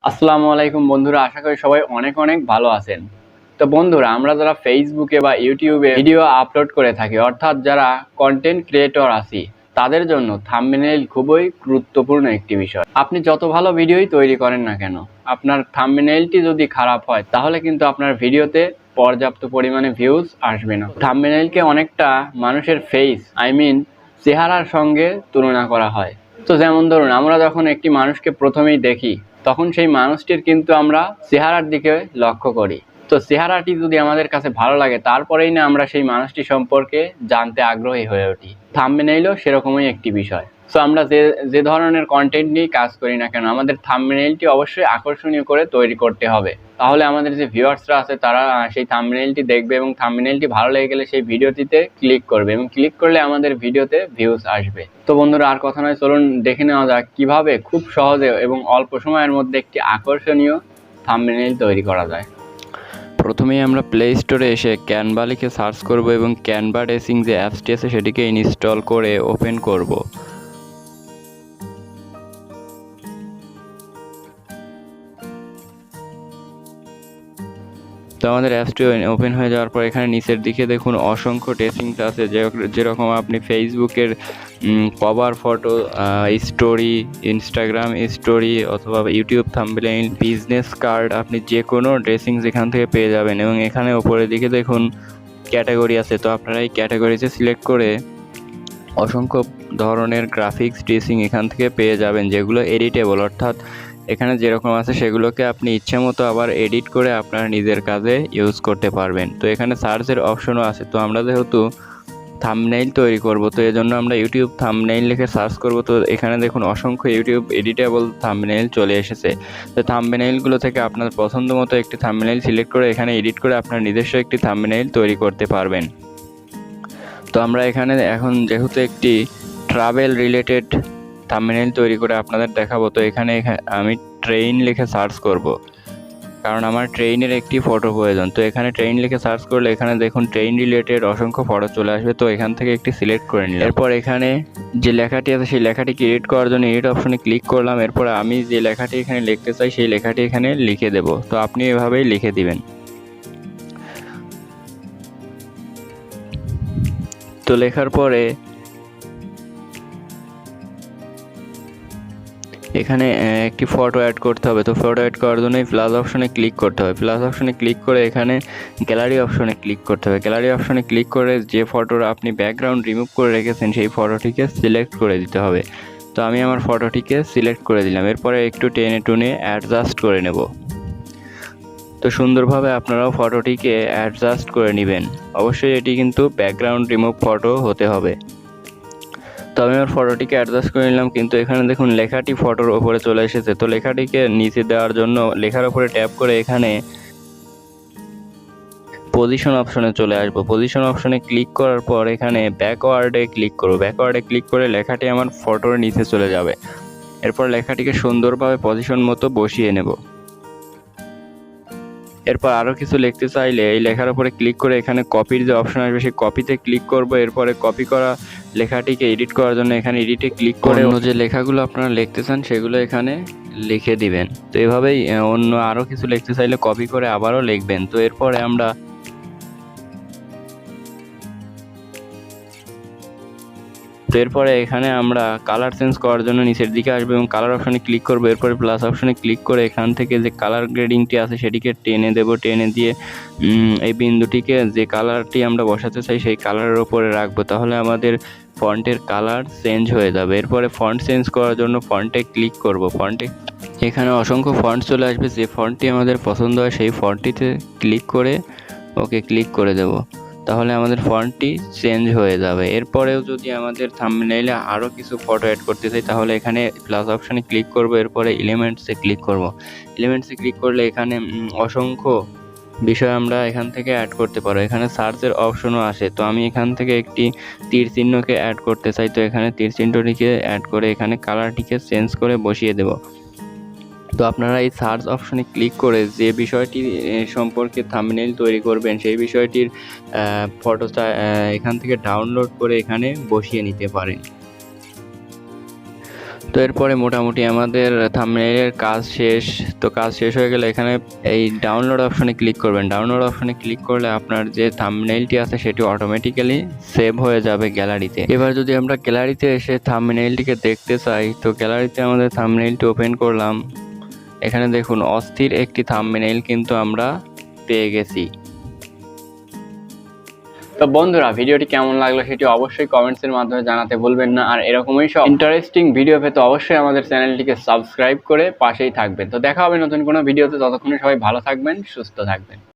আসসালামু আলাইকুম বন্ধুরা, আশা করি সবাই অনেক অনেক ভালো আছেন। তো বন্ধুরা, আমরা যারা ফেসবুকে বা ইউটিউবে ভিডিও আপলোড করে থাকি, অর্থাৎ যারা কন্টেন্ট ক্রিয়েটর আছি, তাদের জন্য থাম্বনেইল খুবই গুরুত্বপূর্ণ একটি বিষয়। আপনি যত ভালো ভিডিওই তৈরি করেন না কেন, আপনার থাম্বনেইলটি যদি খারাপ হয় তাহলে কিন্তু আপনার ভিডিওতে পর্যাপ্ত পরিমাণে ভিউজ আসবে না। থাম্বনেইলকে অনেকটা মানুষের ফেস চেহারার সঙ্গে তুলনা করা হয়। তো যেমন ধরুন, আমরা যখন একটি মানুষকে প্রথমেই দেখি, তখন সেই মানুষটির কিন্তু আমরা চেহারার দিকে লক্ষ্য করি। তো চেহারাটি যদি আমাদের কাছে ভালো লাগে, তারপরেই না আমরা সেই মানুষটি সম্পর্কে জানতে আগ্রহী হয়ে উঠি। থাম্বনেইলও সেরকমই একটি বিষয়। সো আমরা যে ধরনের কন্টেন্ট নিয়ে কাজ করি না কেন, আমাদের থাম্বনেইলটি অবশ্যই আকর্ষণীয় করে তৈরি করতে হবে। তাহলে আমাদের যে ভিউয়ার্সরা আছে তারা সেই থাম্বনেইলটি দেখবে এবং থাম্বনেইলটি ভালো লেগে গেলে সেই ভিডিওটিতে ক্লিক করবে এবং ক্লিক করলে আমাদের ভিডিওতে ভিউজ আসবে। তো বন্ধুরা, আর কথা নয়, চলুন দেখে নেওয়া যাক কিভাবে খুব সহজে এবং অল্প সময়ের মধ্যে একটি আকর্ষণীয় থাম্বনেইল তৈরি করা যায়। প্রথমেই আমরা প্লে স্টোরে এসে ক্যানভা লিখে সার্চ করব এবং ক্যানভা ড্রেসিং যে অ্যাপসটি আছে সেটিকে ইনস্টল করে ওপেন করব। তো আমাদের অ্যাপসটি ওপেন হয়ে যাওয়ার পর এখানে নিচের দিকে দেখুন অসংখ্য ড্রেসিংস আছে, যেরকম আপনি ফেসবুকের cover photo, story, Instagram story অথবা ইউটিউব থাম্বনেইল, বিজনেস কার্ড, আপনি যে কোনো ড্রেসিংস এখান থেকে পেয়ে যাবেন। এবং এখানে ওপরের দিকে দেখুন ক্যাটাগরি আছে, তো আপনারা এই ক্যাটাগরিতে সিলেক্ট করে অসংখ্য ধরনের গ্রাফিক্স ড্রেসিং এখান থেকে পেয়ে যাবেন, যেগুলো এডিটেবল, অর্থাৎ এখানে যেরকম আছে সেগুলোকে আপনি ইচ্ছে মতো আবার এডিট করে আপনার নিজের কাজে ইউজ করতে পারবেন। তো এখানে সার্চের অপশনও আছে। তো আমরা যেহেতু থাম্বনেইল তৈরি করব, তো এজন্য আমরা ইউটিউব থাম্বনেইল লিখে সার্চ করব। তো এখানে দেখুন অসংখ্য ইউটিউব এডিটেবল থাম্বনেইল চলে এসেছে। তো থাম্বনেইলগুলো থেকে আপনার পছন্দ মতো একটি থাম্বনেইল সিলেক্ট করে এখানে এডিট করে আপনার নিজস্ব একটি থাম্বনেইল তৈরি করতে পারবেন। তো আমরা এখানে এখন যেহেতু একটি ট্রাভেল রিলেটেড থাম্বনেইল তৈরি করে আপনাদের দেখাবো, তো এখানে আমি ট্রেন লিখে সার্চ করব, কারণ আমার ট্রেনের একটি ফটো প্রয়োজন। তো এখানে ট্রেন লিখে সার্চ করলে এখানে দেখুন ট্রেন রিলেটেড অসংখ্য ফটো চলে আসবে। তো এখান থেকে একটি সিলেক্ট করে নিলাম। এরপর এখানে যে লেখাটি আছে সেই লেখাটিকে এডিট করার জন্য এডিট অপশনে ক্লিক করলাম। এরপর আমি যে লেখাটি এখানে লিখতে চাই সেই লেখাটি এখানে লিখে দেব। তো আপনি এভাবেই লিখে দিবেন। তো লেখার পরে এখানে একটি ফটো অ্যাড করতে হবে। তো ফটো অ্যাড করার জন্য প্লাস অপশনে ক্লিক করতে হবে। প্লাস অপশনে ক্লিক করে এখানে গ্যালারি অপশনে ক্লিক করতে হবে। গ্যালারি অপশনে ক্লিক করে যে ফটোর আপনি ব্যাকগ্রাউন্ড রিমুভ করে রেখেছেন সেই ফটোটিকে সিলেক্ট করে দিতে হবে। তো আমি আমার ফটোটিকে সিলেক্ট করে দিলাম। এরপরে একটু টেনে টুনে অ্যাডজাস্ট করে নেব। তো সুন্দরভাবে আপনারাও ফটোটিকে অ্যাডজাস্ট করে নেবেন। অবশ্যই এটি কিন্তু ব্যাকগ্রাউন্ড রিমুভ ফটো হতে হবে। তো আমি আমার ফটোটিকে অ্যাডজাস্ট করে নিলাম, কিন্তু এখানে দেখুন লেখাটি ফটোর ওপরে চলে এসেছে। তো লেখাটিকে নিচে দেওয়ার জন্য লেখার ওপরে ট্যাপ করে এখানে পজিশন অপশনে চলে আসবো। পজিশন অপশনে ক্লিক করার পর এখানে ব্যাকওয়ার্ডে ক্লিক করব। ব্যাকওয়ার্ডে ক্লিক করে লেখাটি আমার ফটোর নিচে চলে যাবে। এরপর লেখাটিকে সুন্দরভাবে পজিশন মতো বসিয়ে নেব। এরপর আরও কিছু লিখতে চাইলে এই লেখার উপরে ক্লিক করে এখানে কপির যে অপশন আসবে সেই কপিতে ক্লিক করব। এরপরে কপি করা লেখাটিকে এডিট করার জন্য এখানে এডিটে ক্লিক করে অন্য যে লেখাগুলো আপনারা লিখতে চান সেগুলো এখানে লিখে দিবেন। তো এভাবেই অন্য আরও কিছু লিখতে চাইলে কপি করে আবারও লিখবেন। তো এরপরে আমরা এখানে আমরা কালার চেঞ্জ করার জন্য নিচের দিকে আসবো এবং কালার অপশনে ক্লিক করবো। এরপরে প্লাস অপশনে ক্লিক করে এখান থেকে যে কালার গ্রেডিংটি আছে সেটিকে টেনে দেব। টেনে দিয়ে এই বিন্দুটিকে যে কালারটি আমরা বসাতে চাই সেই কালারের ওপরে রাখবো, তাহলে আমাদের ফন্টের কালার চেঞ্জ হয়ে যাবে। এরপরে ফন্ট চেঞ্জ করার জন্য ফন্টে ক্লিক করব। ফন্টে এখানে অসংখ্য ফন্ট চলে আসবে। যে ফন্টটি আমাদের পছন্দ হয় সেই ফন্টটিতে ক্লিক করে ওকে ক্লিক করে দেব, তাহলে আমাদের ফন্টটি চেঞ্জ হয়ে যাবে। এরপরেও যদি আমাদের থাম্বনেইলে আরও কিছু ফটো অ্যাড করতে চাই তাহলে এখানে প্লাস অপশানে ক্লিক করব। এরপরে এলিমেন্টসে ক্লিক করব। এলিমেন্টসে ক্লিক করলে এখানে অসংখ্য বিষয় আমরা এখান থেকে অ্যাড করতে পারবো। এখানে সার্চের অপশনও আসে। তো আমি এখান থেকে একটি তীর চিহ্নকে অ্যাড করতে চাই। তো এখানে তীর চিহ্নটিকে অ্যাড করে এখানে কালারটিকে চেঞ্জ করে বসিয়ে দেব। তো আপনারা এই সার্চ অপশনে ক্লিক করে যে বিষয়টি সম্পর্কে থাম্বনেইল তৈরি করবেন সেই বিষয়টির ফটোটা এখান থেকে ডাউনলোড করে এখানে বসিয়ে নিতে পারেন। তো এরপরে মোটামুটি আমাদের থাম্বনেইলের কাজ শেষ। তো কাজ শেষ হয়ে গেলে এখানে এই ডাউনলোড অপশনে ক্লিক করবেন। ডাউনলোড অপশনে ক্লিক করলে আপনার যে থাম্বনেইলটি আছে সেটি অটোমেটিক্যালি সেভ হয়ে যাবে গ্যালারিতে। এবার যদি আমরা গ্যালারিতে এসে থাম্বনেইলটিকে দেখতে চাই, তো গ্যালারিতে আমাদের থাম্বনেইলটি ওপেন করলাম। এখানে দেখুন অস্থির একটি থাম্বনেইল কিন্তু আমরা পেয়ে গেছি। তো বন্ধুরা, ভিডিওটি কেমন লাগলো সেটি অবশ্যই কমেন্টসের মাধ্যমে জানাতে ভুলবেন না। আর এরকমই সব ইন্টারেস্টিং ভিডিও পেতে অবশ্যই আমাদের চ্যানেলটিকে সাবস্ক্রাইব করে পাশেই থাকবেন। তো দেখা হবে নতুন কোনো ভিডিওতে। ততক্ষণে সবাই ভালো থাকবেন, সুস্থ থাকবেন।